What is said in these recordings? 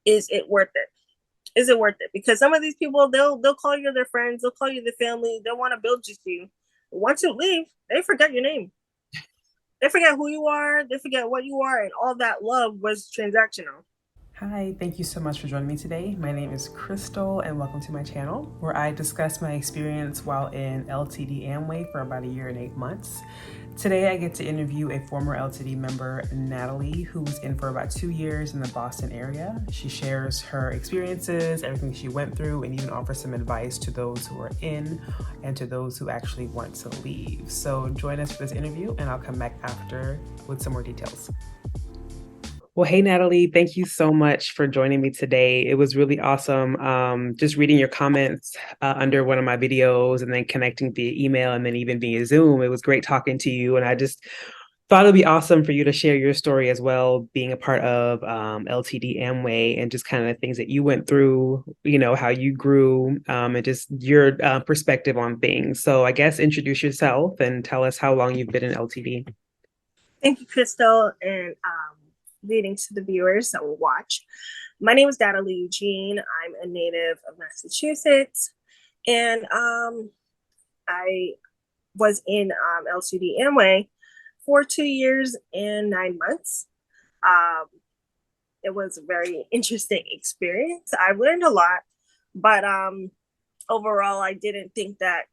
is it worth it? Is it worth it? Because some of these people, they'll call you their friends, they'll call you their family, they'll want to build just you. Once you leave, they forget your name. They forget who you are, they forget what you are, and all that love was transactional. Hi, thank you so much for joining me today. My name is Crystal, and welcome to my channel where I discuss my experience while in LTD Amway for about a year and 8 months. Today, I get to interview a former LTD member, Natalie, who was in for about 2 years in the Boston area. She shares her experiences, everything she went through, and even offers some advice to those who are in and to those who actually want to leave. So, join us for this interview, and I'll come back after with some more details. Well, hey, Natalie, thank you so much for joining me today. It was really awesome just reading your comments under one of my videos and then connecting via email and then even via Zoom. It was great talking to you. And I just thought it'd be awesome for you to share your story as well, being a part of LTD Amway and just kind of the things that you went through, how you grew and just your perspective on things. So I guess introduce yourself and tell us how long you've been in LTD. Thank you, Crystal, and greetings to the viewers that will watch. My name is Nathalie Eugene. I'm a native of Massachusetts, and I was in LCD Amway for 2 years and 9 months. Um, it was a very interesting experience. I learned a lot, but overall, I didn't think that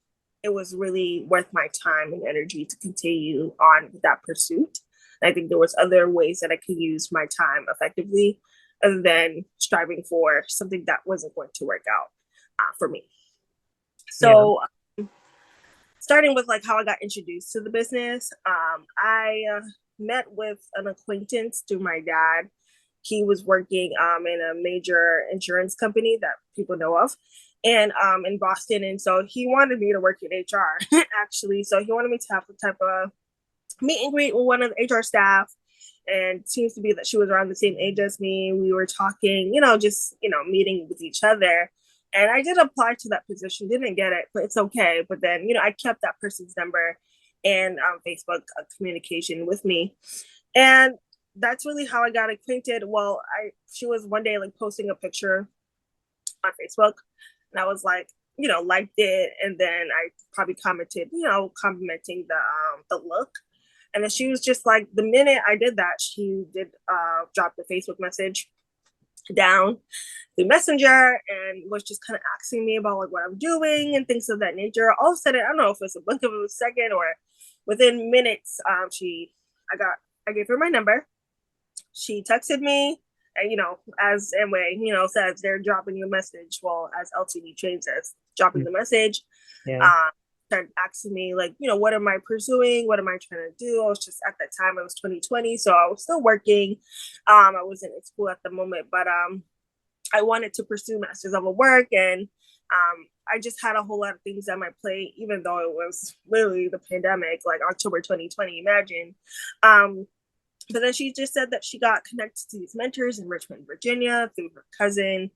it was really worth my time and energy to continue on with that pursuit. I think there was other ways that I could use my time effectively other than striving for something that wasn't going to work out for me. Yeah. So starting with like how I got introduced to the business, I met with an acquaintance through my dad. He was working in a major insurance company that people know of, and in Boston. And so he wanted me to work in HR actually. So he wanted me to have the type of meet and greet with one of the HR staff. And it seems to be that she was around the same age as me. We were talking, just, meeting with each other. And I did apply to that position, didn't get it, but it's okay. But then, I kept that person's number and Facebook communication with me. And that's really how I got acquainted. Well, she was one day like posting a picture on Facebook, and I was like, liked it, and then I probably commented, complimenting the look. And then she was just like, the minute I did that, she did drop the Facebook message down the messenger and was just kind of asking me about like what I'm doing and things of that nature. All of a sudden, I don't know if it's a blink of a second or within minutes, I gave her my number. She texted me, and as Amway, says they're dropping you a message. Well, as LTD trains us, dropping the message. Yeah. Um, Started asking me like, what am I pursuing? What am I trying to do? I was just at that time, it was 2020, so I was still working. I wasn't in school at the moment, but I wanted to pursue master's level work, and I just had a whole lot of things on my plate, even though it was literally the pandemic, like October 2020. Imagine. But then she just said that she got connected to these mentors in Richmond, Virginia, through her cousin,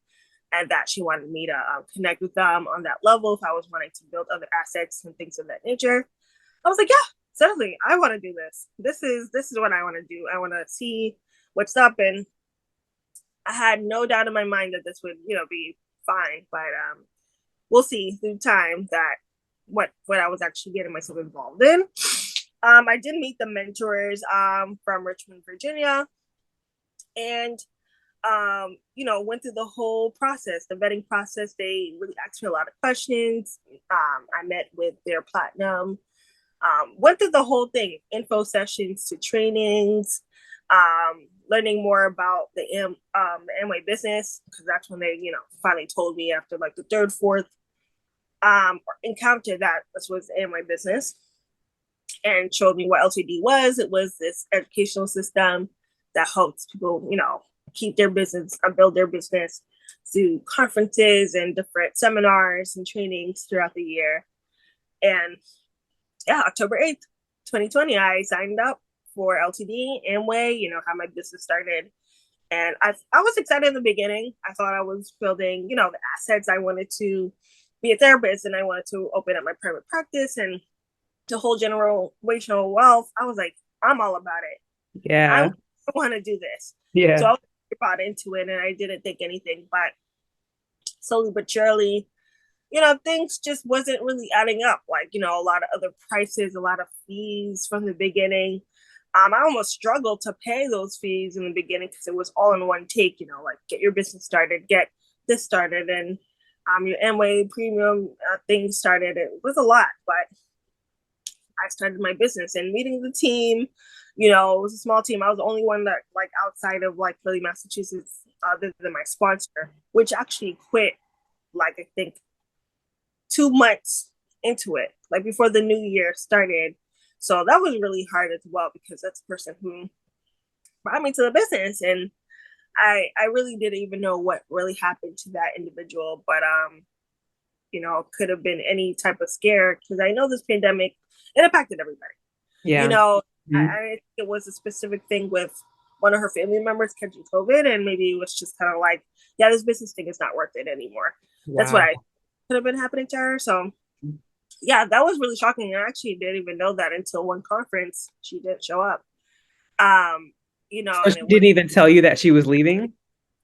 and that she wanted me to connect with them on that level if I was wanting to build other assets and things of that nature. I was like, yeah, certainly, I want to do this. This is what I want to do. I want to see what's up, and I had no doubt in my mind that this would, be fine. But we'll see through time that what I was actually getting myself involved in. I did meet the mentors from Richmond, Virginia, and went through the whole process, the vetting process. They really asked me a lot of questions. I met with their platinum, went through the whole thing, info sessions to trainings, learning more about the Amway business, because that's when they, finally told me after like the third, fourth encounter that this was Amway business, and showed me what LTD was. It was this educational system that helps people, keep their business and build their business through conferences and different seminars and trainings throughout the year. And yeah, October 8th, 2020, I signed up for LTD, Amway, how my business started. And I was excited in the beginning. I thought I was building, the assets. I wanted to be a therapist, and I wanted to open up my private practice and the whole generational wealth. I was like, I'm all about it. I Yeah. want to do this. So Yeah. bought into it and I didn't think anything, but slowly but surely, things just wasn't really adding up. Like, a lot of other prices, a lot of fees from the beginning. I almost struggled to pay those fees in the beginning because it was all in one take, like get your business started, get this started, and your Amway premium thing started. It was a lot, but I started my business and meeting the team. It was a small team. I was the only one that, like, outside of like Philly, Massachusetts, other than my sponsor, which actually quit, like, I think 2 months into it, like before the new year started. So that was really hard as well because that's the person who brought me to the business, and I really didn't even know what really happened to that individual, but could have been any type of scare because I know this pandemic, it impacted everybody. You Yeah. know, Mhm. I think it was a specific thing with one of her family members catching COVID, and maybe it was just kind of like, yeah, this business thing is not worth it anymore. That's what Wow. I could have been happening to her. So yeah, that was really shocking. I actually didn't even know that until one conference she didn't show up. Um, So and she it was didn't even tell you that she was leaving?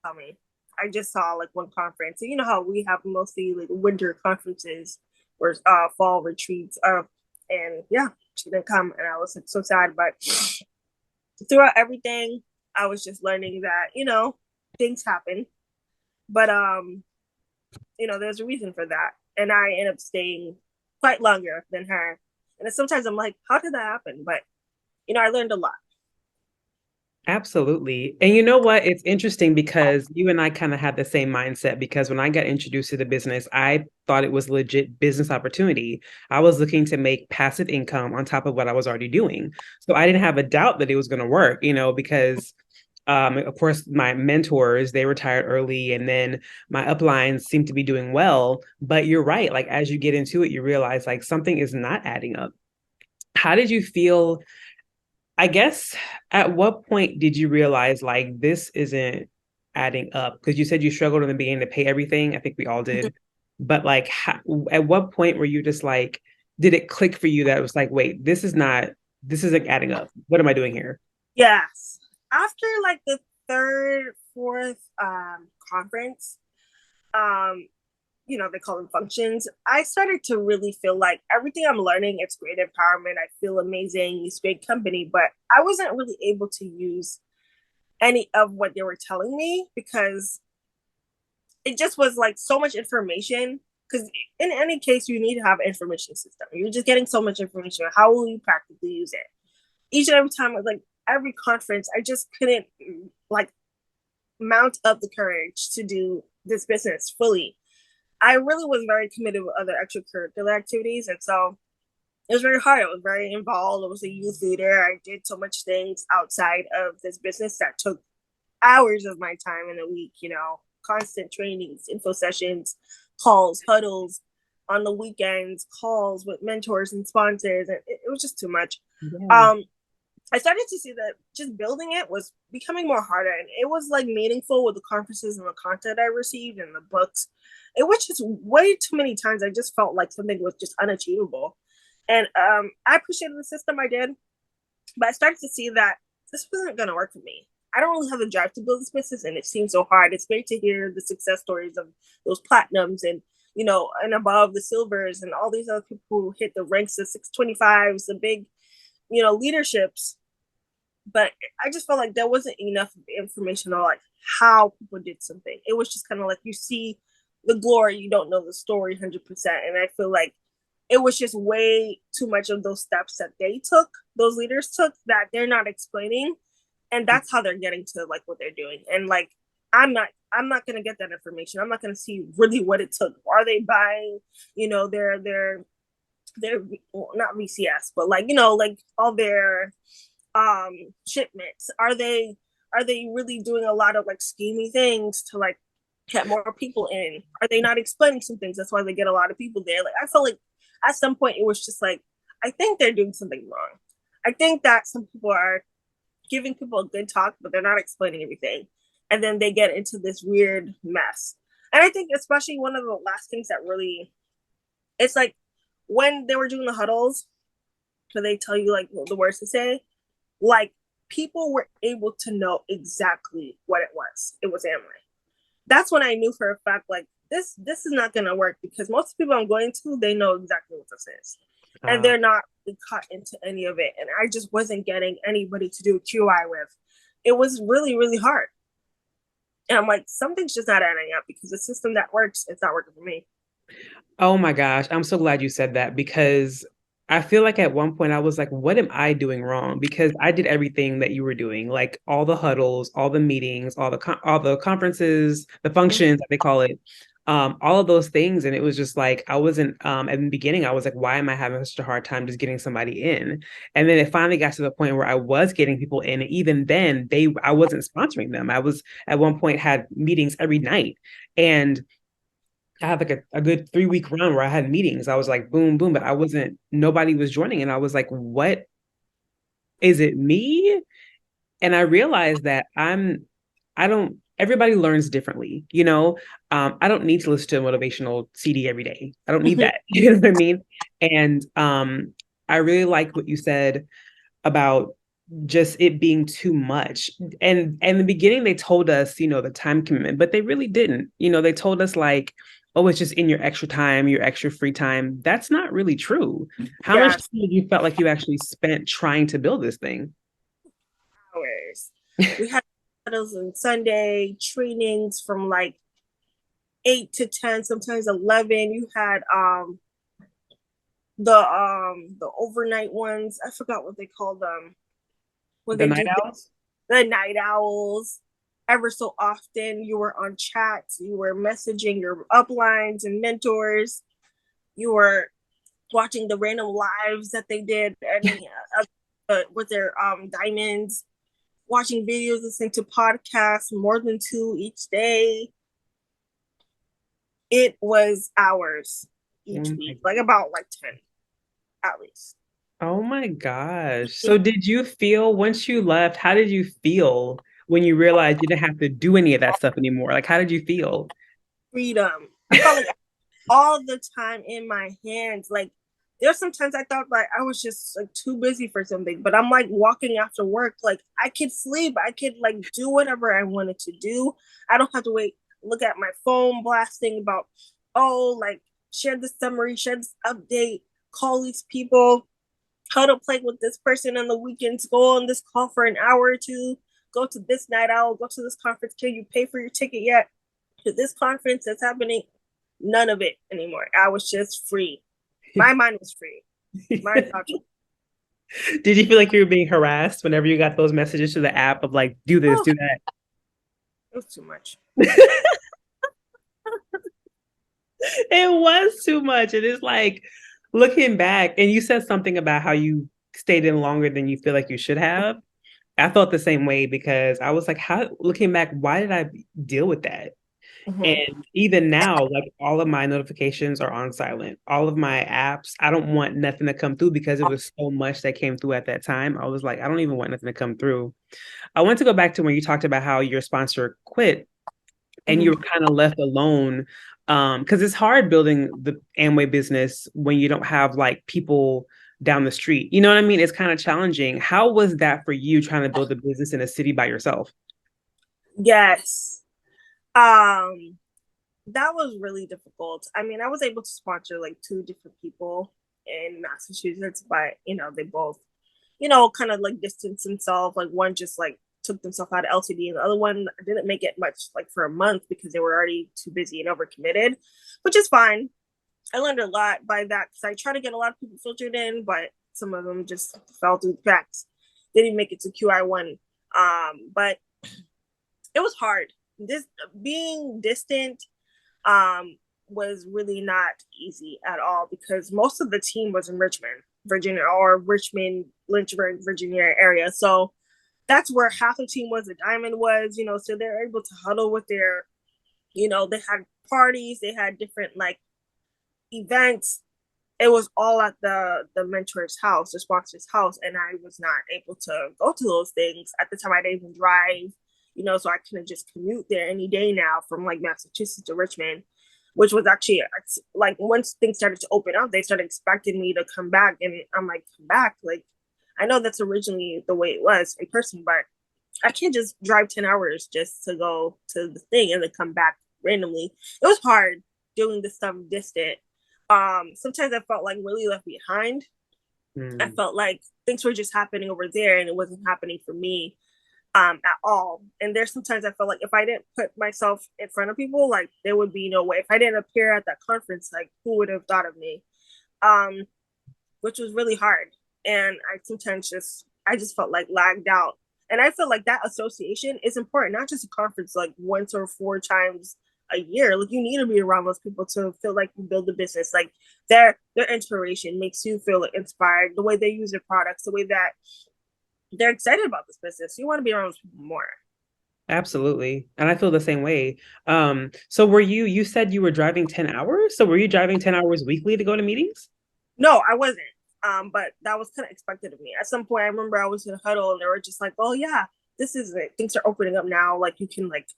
coming. I just saw like one conference. And you know how we have mostly like winter conferences or fall retreats. And yeah, she didn't come, and I was like, so sad. But throughout everything, I was just learning that things happen, but there's a reason for that, and I end up staying quite longer than her. And sometimes I'm like, how did that happen? But I learned a lot. Absolutely. And you know what? It's interesting because you and I kind of had the same mindset because when I got introduced to the business, I thought it was legit business opportunity. I was looking to make passive income on top of what I was already doing. So I didn't have a doubt that it was going to work, because of course, my mentors, they retired early, and then my uplines seem to be doing well. But you're right. Like, as you get into it, you realize like something is not adding up. How did you feel? I guess at what point did you realize like this isn't adding up? Because you said you struggled in the beginning to pay everything. I think we all did. But like, at what point were you just like, did it click for you that it was like, wait, this isn't adding up. What am I doing here? Yes. After like the third, fourth conference, um, they call them functions. I started to really feel like everything I'm learning, it's great empowerment. I feel amazing. It's great company, but I wasn't really able to use any of what they were telling me because it just was like so much information. Because in any case, you need to have an information system. You're just getting so much information. How will you practically use it? Each and every time, like every conference, I just couldn't like mount up the courage to do this business fully. I really was very committed with other extracurricular activities, and so it was very hard. I was very involved. I was a youth leader. I did so much things outside of this business that took hours of my time in a week. Constant trainings, info sessions, calls, huddles on the weekends, calls with mentors and sponsors, and it was just too much. Yeah. Um, I started to see that just building it was becoming more harder, and it was like meaningful with the conferences and the content I received and the books. It was just way too many times I just felt like something was just unachievable. And I appreciated the system I did, but I started to see that this wasn't going to work for me. I don't really have the drive to build this business, and it seems so hard. It's great to hear the success stories of those platinums and and above the silvers and all these other people who hit the ranks of 625s, the big leaderships. But I just felt like there wasn't enough information on like how people did something. It was just kind of like you see the glory, you don't know the story 100%. And I feel like it was just way too much of those steps that they took, those leaders took, that they're not explaining, and that's how they're getting to like what they're doing. And like I'm not gonna get that information. I'm not gonna see really what it took. Are they buying, their well, not VCS, but like like all their shipments? Are they really doing a lot of like scheming things to like get more people in? Are they not explaining some things? That's why they get a lot of people there. Like I felt like at some point it was just like I think they're doing something wrong. I think that some people are giving people a good talk, but they're not explaining everything, and then they get into this weird mess. And I think especially one of the last things that really, it's like when they were doing the huddles, where they tell you like the words to say, like people were able to know exactly what it was. It was Amway. That's when I knew for a fact, like, this is not gonna work because most people I'm going to, they know exactly what this is. And Uh, they're not caught into any of it. And I just wasn't getting anybody to do QI with. It was really, really hard. And I'm like, something's just not adding up because the system that works, it's not working for me. oh my gosh, I'm so glad you said that because I feel like at one point I was like, what am I doing wrong? Because I did everything that you were doing, like all the huddles, all the meetings, all the conferences, the functions that they call it, all of those things. And it was just like I wasn't at the beginning, I was like, why am I having such a hard time just getting somebody in? And then it finally got to the point where I was getting people in. And even then, I wasn't sponsoring them. I was at one point had meetings every night. And I had like a good 3 week run where I had meetings. I was like, boom, boom, but nobody was joining. And I was like, what is it me? And I realized that everybody learns differently, you know? I don't need to listen to a motivational CD every day. I don't need that. You know what I mean? And I really like what you said about just it being too much. And in the beginning, they told us, the time commitment, but they really didn't. They told us like, oh, it's just in your extra time, your extra free time. That's not really true. How much Yes, time did you felt like you actually spent trying to build this thing? hours. We had those on Sunday trainings from like 8 to 10, sometimes 11. You had the overnight ones. I forgot what they called them. When The they night do owls? the night owls. Ever so often, you were on chats. You were messaging your uplines and mentors. You were watching the random lives that they did and with their diamonds, watching videos, listening to podcasts, more than two each day. It was hours each week, like about like 10 at least. Oh my gosh. So did you feel once you left, how did you feel when you realized you didn't have to do any of that stuff anymore? Like, how did you feel? Freedom. I felt like all the time in my hands. Like there's sometimes I thought like I was just like too busy for something, but I'm like walking after work. Like I could sleep, I could like do whatever I wanted to do. I don't have to look at my phone blasting about, oh, like share this summary, share this update, call these people, how to play with this person on the weekends, go on this call for an hour or two, go to this night out, go to this conference. Can you pay for your ticket yet? To this conference that's happening. None of it anymore. I was just free. My mind was free. My thoughts. Did you feel like you were being harassed whenever you got those messages to the app of like, do this, Oh, do that? it was too much. It was too much. It is like looking back, and you said something about how you stayed in longer than you feel like you should have. I felt the same way because I was like, how looking back, why did I deal with that? Mm-hmm. And even now, like all of my notifications are on silent. All of my apps, I don't want nothing to come through because it was so much that came through at that time. I was like, I don't even want nothing to come through. I want to go back to when you talked about how your sponsor quit and you Mm-hmm. were kind of left alone. Because it's hard building the Amway business when you don't have like people down the street. You know what I mean? It's kind of challenging. How was that for you trying to build a business in a city by yourself? Yes. Um, that was really difficult. I mean, I was able to sponsor like two different people in Massachusetts, but they both, kind of like distanced themselves. Like one just like took themselves out of LTD, and the other one didn't make it much like for a month because they were already too busy and overcommitted, which is fine. I learned a lot by that because I try to get a lot of people filtered in, but some of them just fell through the cracks. They didn't make it to QI1. But it was hard. This being distant was really not easy at all because most of the team was in Richmond, Virginia, or Richmond, Lynchburg, Virginia area. So that's where half the team was. The diamond was, so they're able to huddle with they had parties, they had different like events. It was all at the mentor's house, the sponsor's house, and I was not able to go to those things at the time. I didn't even drive, so I couldn't just commute there any day now from like Massachusetts to Richmond, which was actually like once things started to open up, they started expecting me to come back, and I'm like, come back, like I know that's originally the way it was in person, but I can't just drive 10 hours just to go to the thing and then come back randomly. It was hard doing this stuff distant. Sometimes I felt like really left behind. I Mm. felt like things were just happening over there and it wasn't happening for me at all. And there's sometimes I felt like if I didn't put myself in front of people, like there would be no way. If I didn't appear at that conference, like who would have thought of me? Um, which was really hard. And I sometimes I just felt like lagged out. And I feel like that association is important, not just a conference like once or four times a year. Like you need to be around those people to feel like you build a business. Like their inspiration makes you feel inspired. The way they use their products, the way that they're excited about this business. You want to be around those people more. Absolutely. And I feel the same way. So you said you were driving 10 hours? So were you driving 10 hours weekly to go to meetings? No, I wasn't. But that was kind of expected of me. At some point, I remember I was in a huddle and they were just like, "Oh yeah, this is it. Things are opening up now. Like you can like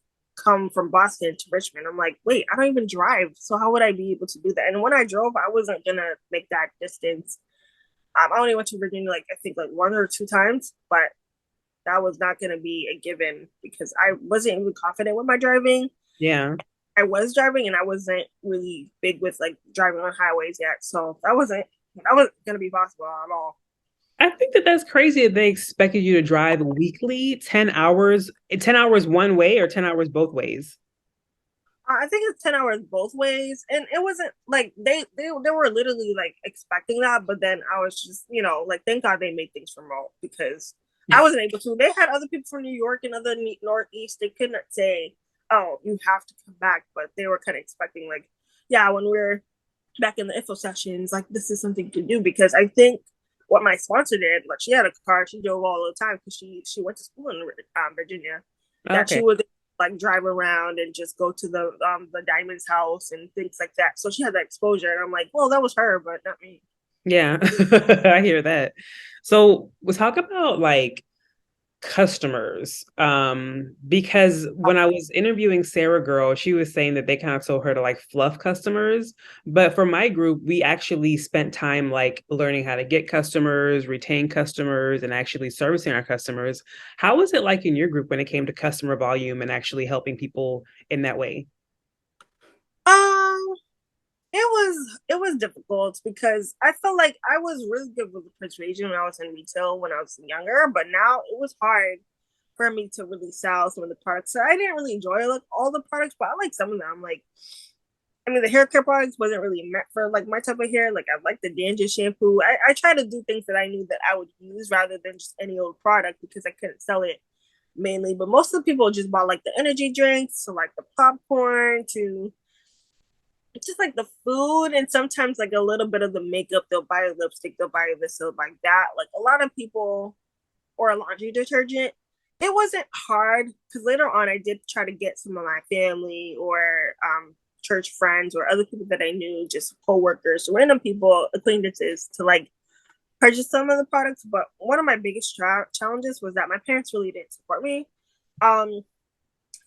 come from Boston to Richmond." I'm like, "Wait, I don't even drive, so how would I be able to do that?" And when I drove, I wasn't gonna make that distance. I only went to Virginia like I think like one or two times, but that was not gonna be a given because I wasn't even confident with my driving. Yeah. I was driving and I wasn't really big with like driving on highways yet, so that wasn't gonna be possible at all. I think that that's crazy that they expected you to drive weekly 10 hours one way or 10 hours both ways. I think it's 10 hours both ways, and it wasn't like they were literally like expecting that, but then I was just like thank God they made things remote because I wasn't able to. They had other people from New York and other Northeast. They couldn't say, "Oh, you have to come back," but they were kind of expecting like, yeah, when we're back in the info sessions, like this is something to do because I think what my sponsor did, like she had a car, she drove all the time because she went to school in Virginia, that she Okay. would like drive around and just go to the Diamond's house and things like that. So she had that exposure, and I'm like, well, that was her, but not me. Yeah. I hear that. So we'll talk about like customers, because when I was interviewing Sarah Girl, she was saying that they kind of told her to like fluff customers, but for my group we actually spent time like learning how to get customers, retain customers, and actually servicing our customers. How was it like in your group when it came to customer volume and actually helping people in that way? Um, it was difficult because I felt like I was really good with the persuasion when I was in retail when I was younger, but now it was hard for me to really sell some of the products. So I didn't really enjoy like all the products, but I like some of them. Like I mean, the hair care products wasn't really meant for like my type of hair. Like I like the Danger shampoo. I try to do things that I knew that I would use rather than just any old product because I couldn't sell it mainly. But most of the people just bought like the energy drinks, so like the popcorn, to just like the food, and sometimes like a little bit of the makeup. They'll buy a lipstick, they'll buy this, they'll buy that. Like a lot of people, or a laundry detergent. It wasn't hard because later on I did try to get some of my family or church friends or other people that I knew, just coworkers, random people, acquaintances, to like purchase some of the products. But one of my biggest challenges was that my parents really didn't support me. Um,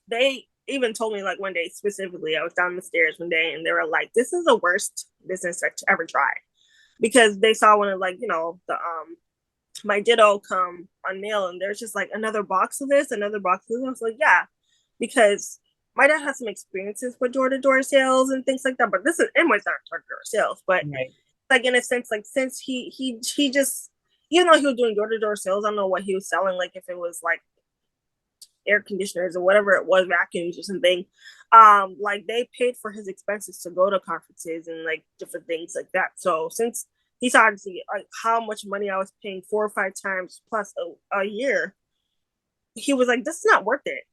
they even told me like one day specifically, I was down the stairs one day and they were like, "This is the worst business to ever try," because they saw one of like the my ditto come on mail and there's just like another box of this, another box of this. I was like, yeah, because my dad has some experiences with door to door sales and things like that. But this is Amway's not door to door sales, but Right. like in a sense, like since he just even though he was doing door to door sales, I don't know what he was selling, like if it was like air conditioners or whatever it was, vacuums or something. Like they paid for his expenses to go to conferences and like different things like that. So since he started to see like how much money I was paying 4 or 5 times plus a year, he was like, "This is not worth it.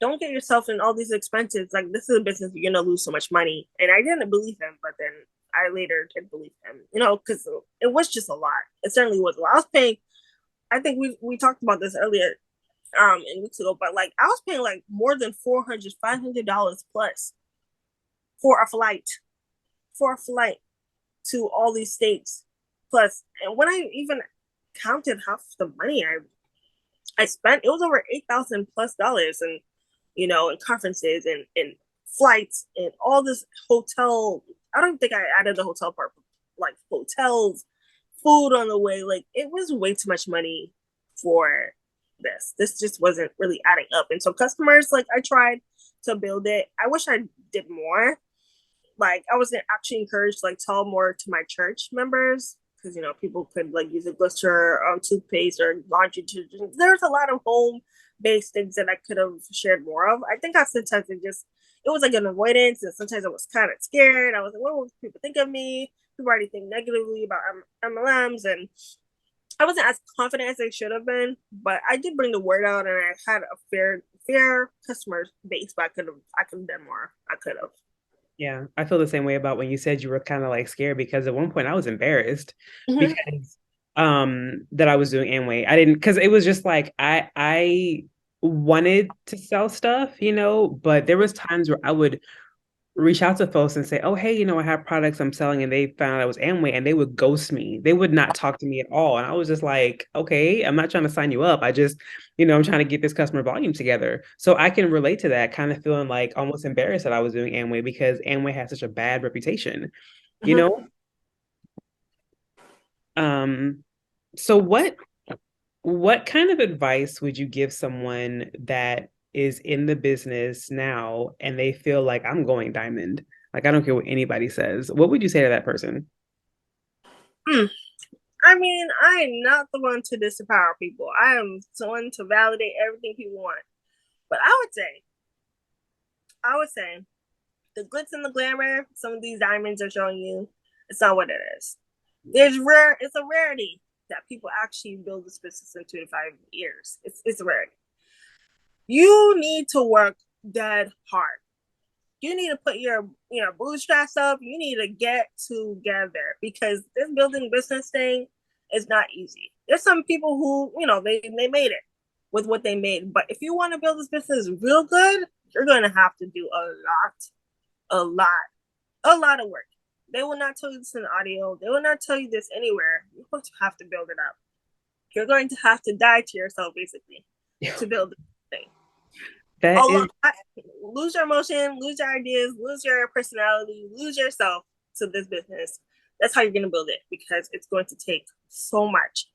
Don't get yourself in all these expenses. Like this is a business you're gonna lose so much money." And I didn't believe him, but then I later did believe him, because it was just a lot. It certainly was a lot. I was paying. I think we talked about this earlier in weeks ago, but like I was paying like more than 400, $500 plus for a flight, for a flight to all these states plus. And when I even counted half the money I spent, it was over $8,000 plus, and in conferences and flights and all this hotel. I don't think I added the hotel part, like hotels, food on the way. Like it was way too much money for this. This just wasn't really adding up. And so customers, like I tried to build it. I wish I did more. Like I was actually encouraged to like tell more to my church members because people could like use a glycer on toothpaste or laundry detergent. There's a lot of home based things that I could have shared more of. I think I sometimes it was like an avoidance, and sometimes I was kind of scared. I was like, what will people think of me? People already think negatively about MLMs, and I wasn't as confident as I should have been. But I did bring the word out, and I had a fair customer base. But I could have done more. I could have. Yeah, I feel the same way about when you said you were kind of like scared because at one point I was embarrassed Mm-hmm. because that I was doing Amway. I didn't because it was just like I wanted to sell stuff, but there was times where I would reach out to folks and say, "Oh, hey, I have products I'm selling," and they found out I was Amway, and they would ghost me. They would not talk to me at all, and I was just like, "Okay, I'm not trying to sign you up. I just, I'm trying to get this customer volume together." So I can relate to that, kind of feeling like almost embarrassed that I was doing Amway because Amway has such a bad reputation, you Mm-hmm. know. Um, so what kind of advice would you give someone that is in the business now and they feel like I'm going diamond? Like, I don't care what anybody says. What would you say to that person? Mm. I mean, I am not the one to disempower people. I am someone to validate everything people want. But I would say, the glitz and the glamour some of these diamonds are showing you, it's not what it is. It's a rarity that people actually build this business in 2 to 5 years. It's a rarity. You need to work dead hard. You need to put your bootstraps up. You need to get together because this building business thing is not easy. There's some people who they made it with what they made, but if you want to build this business real good, you're going to have to do a lot, a lot of work. They will not tell you this in audio. They will not tell you this anywhere. You're going to have to build it up. You're going to have to die to yourself basically to build this thing. A That is lot. Lose your emotion, lose your ideas, lose your personality, lose yourself to this business. That's how you're going to build it because it's going to take so much.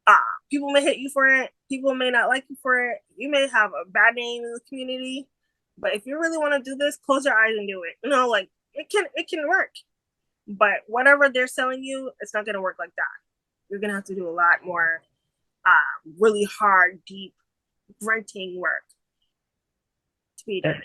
Uh, People may hate you for it. People may not like you for it. You may have a bad name in the community. But if you really want to do this, close your eyes and do it. Like it can work. But whatever they're selling you, it's not going to work like that. You're going to have to do a lot more really hard, deep, grunting work to be done.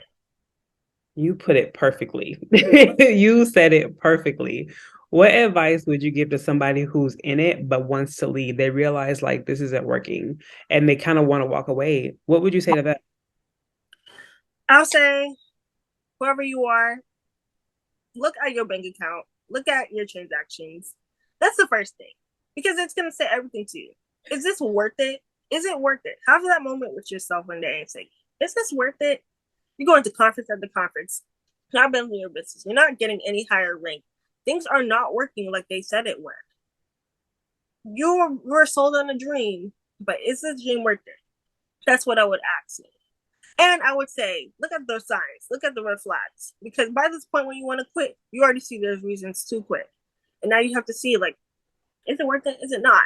You put it perfectly. You said it perfectly. What advice would you give to somebody who's in it but wants to leave? They realize like this isn't working and they kind of want to walk away. What would you say to that? I'll say, whoever you are, look at your bank account, look at your transactions. That's the first thing because it's going to say everything to you. Is this worth it? Is it worth it? Have that moment with yourself one day and say, is this worth it? You're going to conference after conference, not building your business. You're not getting any higher rank. Things are not working like they said it would. You're sold on a dream, but is this dream worth it? That's what I would ask you. And I would say, look at the signs, look at the red flags, because by this point, when you want to quit, you already see there's reasons to quit, and now you have to see like, is it worth it? Is it not?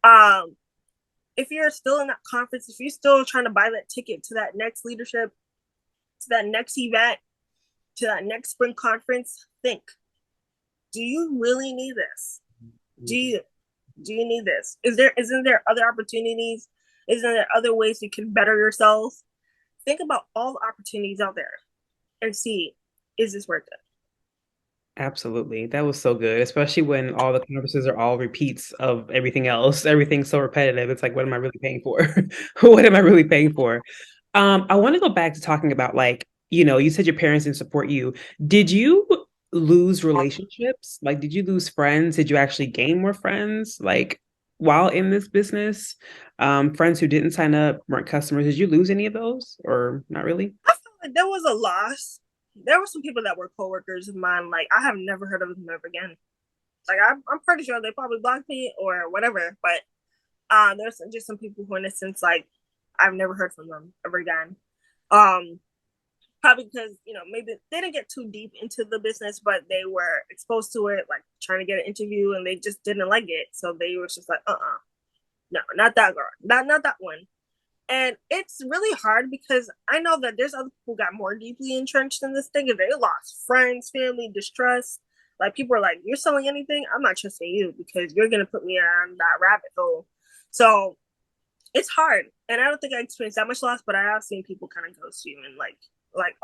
Um, if you're still in that conference, if you're still trying to buy that ticket to that next leadership, to that next event, to that next spring conference, think: do you really need this? Do you need this? Isn't there other opportunities? Isn't there other ways you can better yourself? Think about all the opportunities out there and see, is this worth it? Absolutely. That was so good, especially when all the conferences are all repeats of everything else. Everything's so repetitive. It's like, what am I really paying for? What am I really paying for? I want to go back to talking about like, you said your parents didn't support you. Did you lose relationships? Like, did you lose friends? Did you actually gain more friends? Like, while in this business, friends who didn't sign up, weren't customers, did you lose any of those or not really? I feel like there was a loss. There were some people that were coworkers of mine. Like I have never heard of them ever again. Like I'm pretty sure they probably blocked me or whatever. But there's just some people who, in a sense, like I've never heard from them ever again. Um, Probably because, maybe they didn't get too deep into the business, but they were exposed to it, like trying to get an interview, and they just didn't like it. So they was just like, no, not that girl, not that one. And it's really hard because I know that there's other people who got more deeply entrenched in this thing, and they lost friends, family, distrust. Like people are like, "You're selling anything? I'm not trusting you because you're gonna put me on that rabbit hole." So it's hard, and I don't think I experienced that much loss, but I have seen people kind of ghost you and like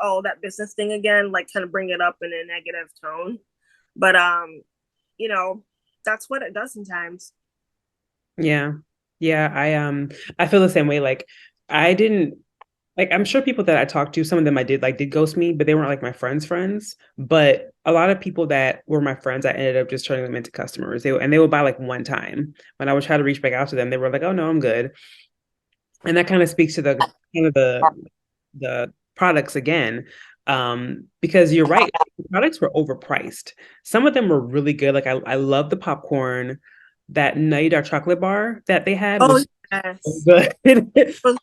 oh, that business thing again, like kind of bring it up in a negative tone. But you know, that's what it does sometimes. Yeah. Yeah, I feel the same way. Like I didn't like I'm sure people that I talked to, some of them I did ghost me, but they weren't like my friends. But a lot of people that were my friends, I ended up just turning them into customers. They would buy like one time. When I would try to reach back out to them, they were like, "Oh no, I'm good." And that kind of speaks to the kind of the products again. Because you're right, the products were overpriced. Some of them were really good. Like I love the popcorn. That Nutty Dark chocolate bar that they had Oh was so yes. good. But,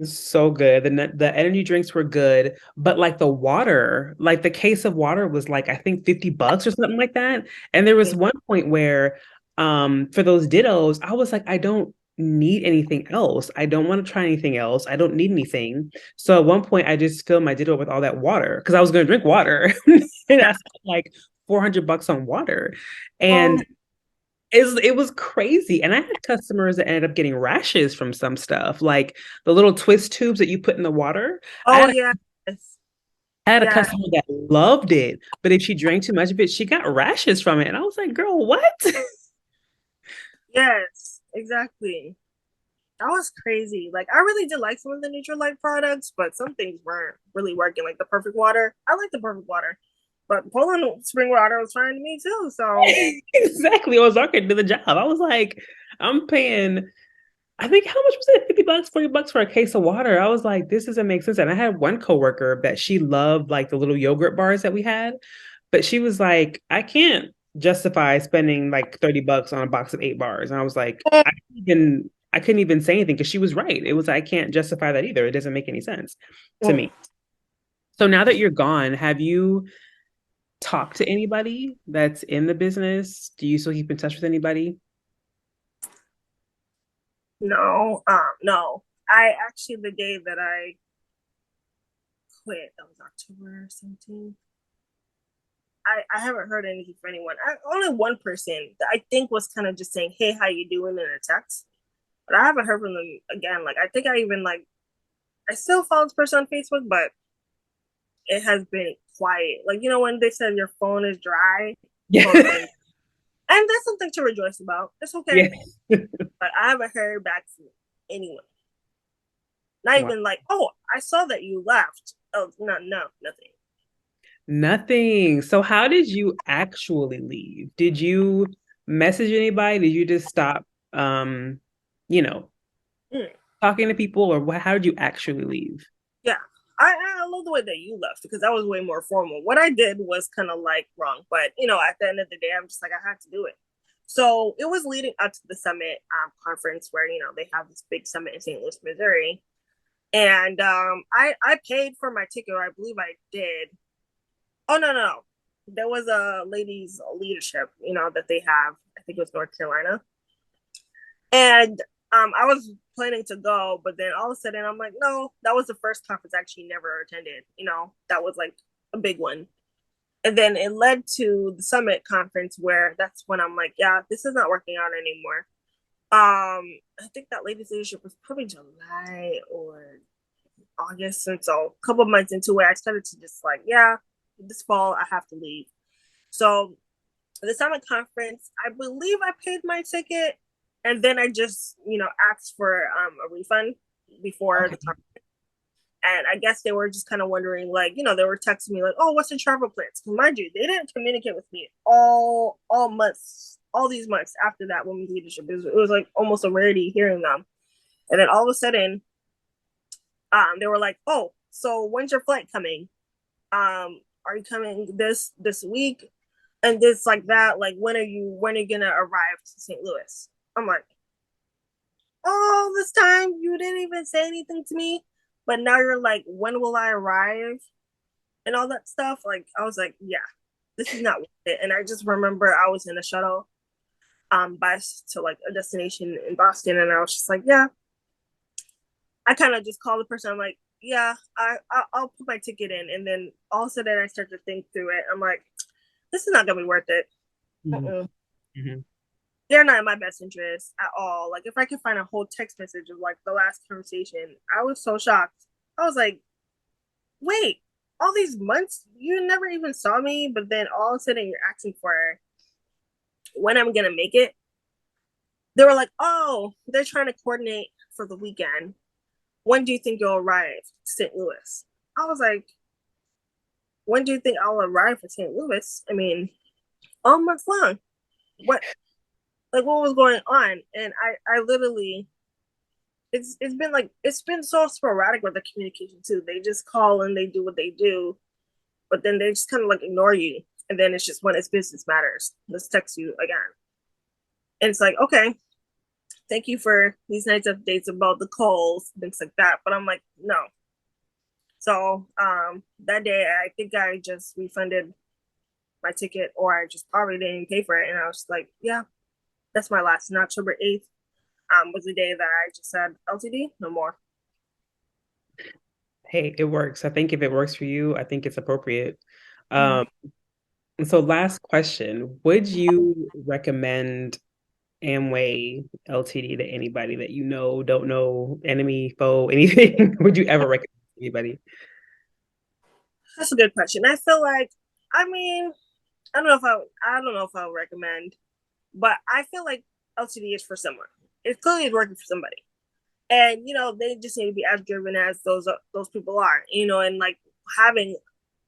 So good. The energy drinks were good, but like the water, like the case of water was like I think $50 or something like that. And there was one point where for those dittos, I was like, I don't need anything else. I don't want to try anything else. I don't need anything. So at one point I just filled my ditto with all that water because I was gonna drink water. And I yeah. spent like $400 on water. Um, And it was crazy. And I had customers that ended up getting rashes from some stuff, like the little twist tubes that you put in the water. I oh had a, yes. I had a Yeah. customer that loved it, but if she drank too much of it, she got rashes from it. And I was like, girl, what? Yes. Exactly. That was crazy. Like I really did like some of the Nutrilite products, but some things weren't really working. Like the perfect water. I like the perfect water. But Poland spring water was fine to me too. So Exactly. Ozarka did the job. I was like, I'm paying, I think how much was it? $50, $40 for a case of water. I was like, this doesn't make sense. And I had one coworker that she loved like the little yogurt bars that we had. But she was like, I can't justify spending like $30 on a box of 8 bars. And I was like, I couldn't even say anything because she was right. It was I can't justify that either. It doesn't make any sense to mm, me. So now that you're gone, have you talked to anybody that's in the business? Do you still keep in touch with anybody? no, no. I actually the day that I quit, that was October 17th. I haven't heard anything from anyone. Only one person that I think was kind of just saying, "Hey, how you doing?" in a text, but I haven't heard from them again. Like I think I even like I still follow this person on Facebook, but it has been quiet. Like when they said your phone is dry, Yeah. phone been, and that's something to rejoice about. It's Yeah. okay, but I haven't heard back from anyone. Not Wow. even like, oh, I saw that you left. Oh, no, no, nothing. Nothing. So how did you actually leave? Did you message anybody? Did you just stop you know, Mm. talking to people or how did you actually leave? Yeah, I love the way that you left because that was way more formal. What I did was kind of like wrong, but at the end of the day, I'm just like I had to do it. So it was leading up to the summit conference where they have this big summit in St. Louis, Missouri, and I paid for my ticket, or I believe I did. Oh no, no, there was a ladies leadership, that they have. I think it was North Carolina, and I was planning to go, but then all of a sudden I'm like, no, that was the first conference I actually never attended. That was like a big one. And then it led to the summit conference where that's when I'm like, yeah, this is not working out anymore. I think that ladies leadership was probably July or August. And so a couple of months into it, I started to just like, yeah, this fall I have to leave. So the summit conference, I believe I paid my ticket, and then I just asked for a refund before the Okay. conference. And I guess they were just kind of wondering, like, they were texting me like, "Oh, what's the travel plans?" Because mind you, they didn't communicate with me all months, all these months after that women's leadership. It was like almost a rarity hearing them. And then all of a sudden, they were like, "Oh, so when's your flight coming? Are you coming this week?" And this like that, like when are you gonna arrive to St. Louis? I'm like, all this time you didn't even say anything to me. But now you're like, when will I arrive and all that stuff? Like, I was like, yeah, this is not worth it. And I just remember I was in a shuttle bus to like a destination in Boston, and I was just like, yeah. I kind of just called the person. I'm like, yeah, I'll put my ticket in, and then all of a sudden I start to think through it. I'm like, this is not gonna be worth it. Mm-mm. Mm-hmm. They're not in my best interest at all. Like, if I could find a whole text message of like the last conversation, I was so shocked. I was like, wait, all these months you never even saw me, but then all of a sudden you're asking for when I'm gonna make it. They were like, oh, they're trying to coordinate for the weekend. When do you think you'll arrive to St. Louis? I was like, when do you think I'll arrive in St. Louis? I mean, all month long. What, like, what was going on? And I literally, it's been so sporadic with the communication too. They just call and they do what they do, but then they just kind of like ignore you. And then it's just when it's business matters, let's text you again. And it's like, okay, thank you for these nice updates about the calls, things like that. But I'm like, no. So that day, I think I just refunded my ticket, or I just probably didn't pay for it. And I was like, yeah, that's my last. And October 8th was the day that I just said, LTD, no more. Hey, it works. I think if it works for you, I think it's appropriate. Mm-hmm. Um, and so last question, would you recommend Amway LTD to anybody that you know, don't know, enemy, foe, anything? Would you ever recommend to anybody? That's a good question. I feel like, I mean, I don't know if I would recommend, but I feel like LTD is for someone. It clearly is working for somebody, and they just need to be as driven as those people are. And like having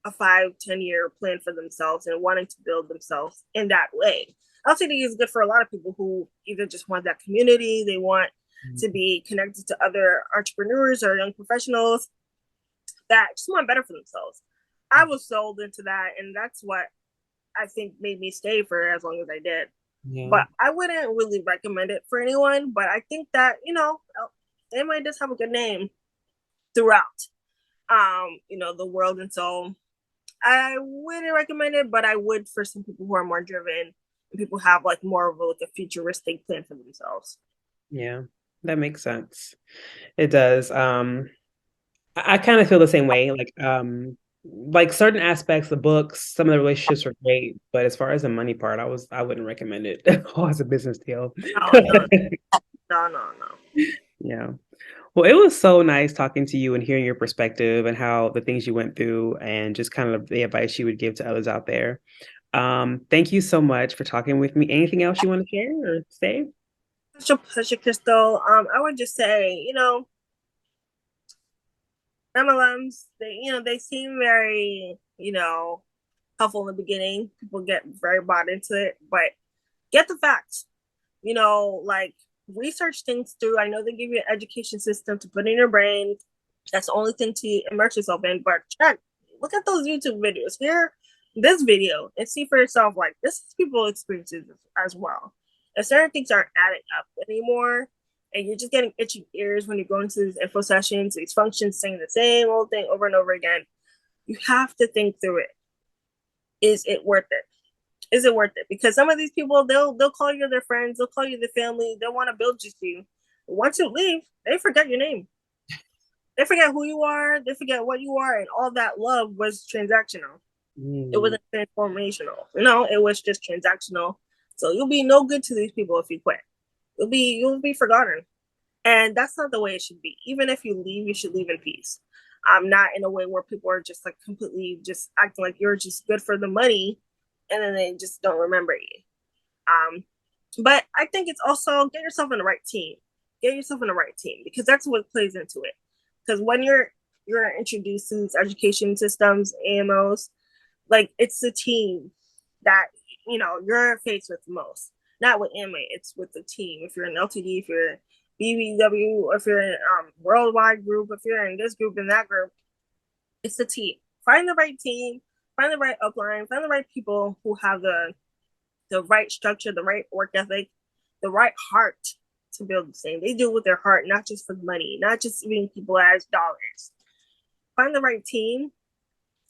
a 5-10 year plan for themselves and wanting to build themselves in that way. LTD is good for a lot of people who either just want that community, they want to be connected to other entrepreneurs or young professionals that just want better for themselves. I was sold into that, and that's what I think made me stay for as long as I did. Yeah. But I wouldn't really recommend it for anyone. But I think that they might just have a good name throughout the world, and so I wouldn't recommend it, but I would for some people who are more driven and people have like more of a futuristic plan for themselves. Yeah, that makes sense. It does. I kind of feel the same way. Like certain aspects, the books, some of the relationships are great, but as far as the money part, I wouldn't recommend it as a business deal. No, no, no, no, no. Yeah. Well, it was so nice talking to you and hearing your perspective and how the things you went through and just kind of the advice you would give to others out there. Thank you so much for talking with me. Anything else you want to share or say? Such a pleasure, Crystal. I would just say, MLMs, they seem very, helpful in the beginning. People get very bought into it, but get the facts. Like research things through. I know they give you an education system to put in your brain. That's the only thing to immerse yourself in. But look at those YouTube videos. Here, this video, and see for yourself. Like this is people's experiences as well. If certain things aren't adding up anymore, and you're just getting itchy ears when you're going to these info sessions, these functions, saying the same old thing over and over again, you have to think through it. Is it worth it? Is it worth it? Because some of these people, they'll call you their friends, they'll call you their family, they want to build just you. Once you leave, they forget your name. They forget who you are, they forget what you are, and all that love was transactional. It Mm, wasn't transformational. It was just transactional. So you'll be no good to these people if you quit. You'll be forgotten. And that's not the way it should be. Even if you leave, you should leave in peace. Not in a way where people are just like completely just acting like you're just good for the money and then they just don't remember you. Um, but I think it's also get yourself in the right team. Get yourself in the right team because that's what plays into it. Because when you're introduced to these education systems, AMOs, like it's the team that you're faced with the most. Not with Amway, it's with the team. If you're an LTD, if you're BBW, if you're in worldwide group, if you're in this group and that group, it's the team. Find the right team, find the right upline, find the right people who have the right structure, the right work ethic, the right heart to build the same. They do it with their heart, not just for money, not just viewing people as dollars. Find the right team,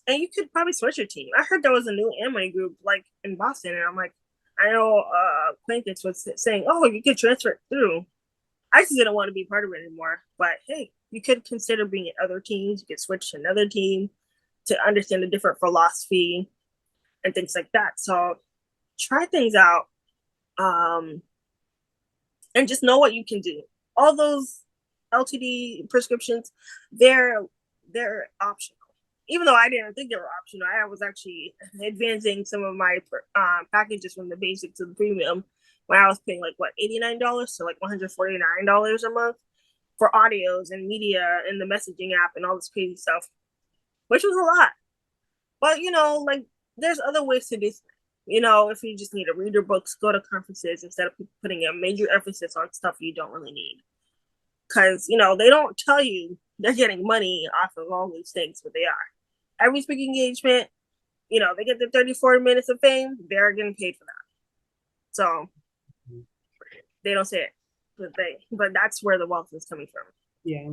and you could probably switch your team. I heard there was a new Amway group like in Boston, and I'm like, I know acquaintance was saying, oh, you could transfer it through. I just didn't want to be part of it anymore. But hey, you could consider being in other teams. You could switch to another team to understand a different philosophy and things like that. So try things out, um, and just know what you can do. All those LTD prescriptions, they're they're optional. Even though I didn't think they were optional, I was actually advancing some of my packages from the basic to the premium when I was paying like what $89 to like $149 a month for audios and media and the messaging app and all this crazy stuff, which was a lot. But like there's other ways to do things. If you just need to read your books, go to conferences instead of putting a major emphasis on stuff you don't really need. Because, they don't tell you they're getting money off of all these things, but they are. Every speaking engagement, they get the 30, 40 minutes of fame, they're getting paid for that. So they don't say it, but that's where the wealth is coming from. Yeah.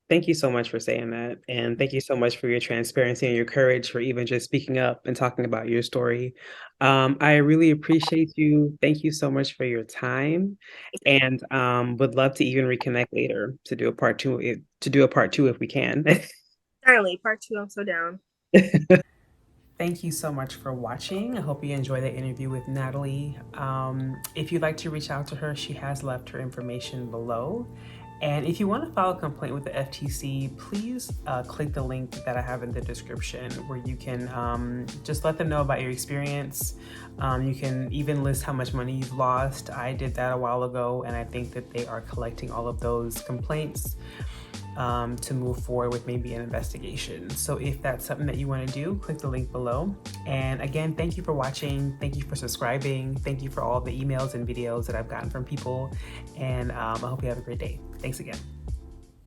Thank you so much for saying that. And thank you so much for your transparency and your courage for even just speaking up and talking about your story. I really appreciate you. Thank you so much for your time, and would love to even reconnect later to do a part two, if we can. Certainly, part two, I'm so down. Thank you so much for watching. I hope you enjoyed the interview with Nathalie. If you'd like to reach out to her, she has left her information below. And if you want to file a complaint with the FTC, please click the link that I have in the description where you can just let them know about your experience. You can even list how much money you've lost. I did that a while ago, and I think that they are collecting all of those complaints to move forward with maybe an investigation. So if that's something that you want to do, click the link below. And again, thank you for watching. Thank you for subscribing. Thank you for all the emails and videos that I've gotten from people. And I hope you have a great day. Thanks again.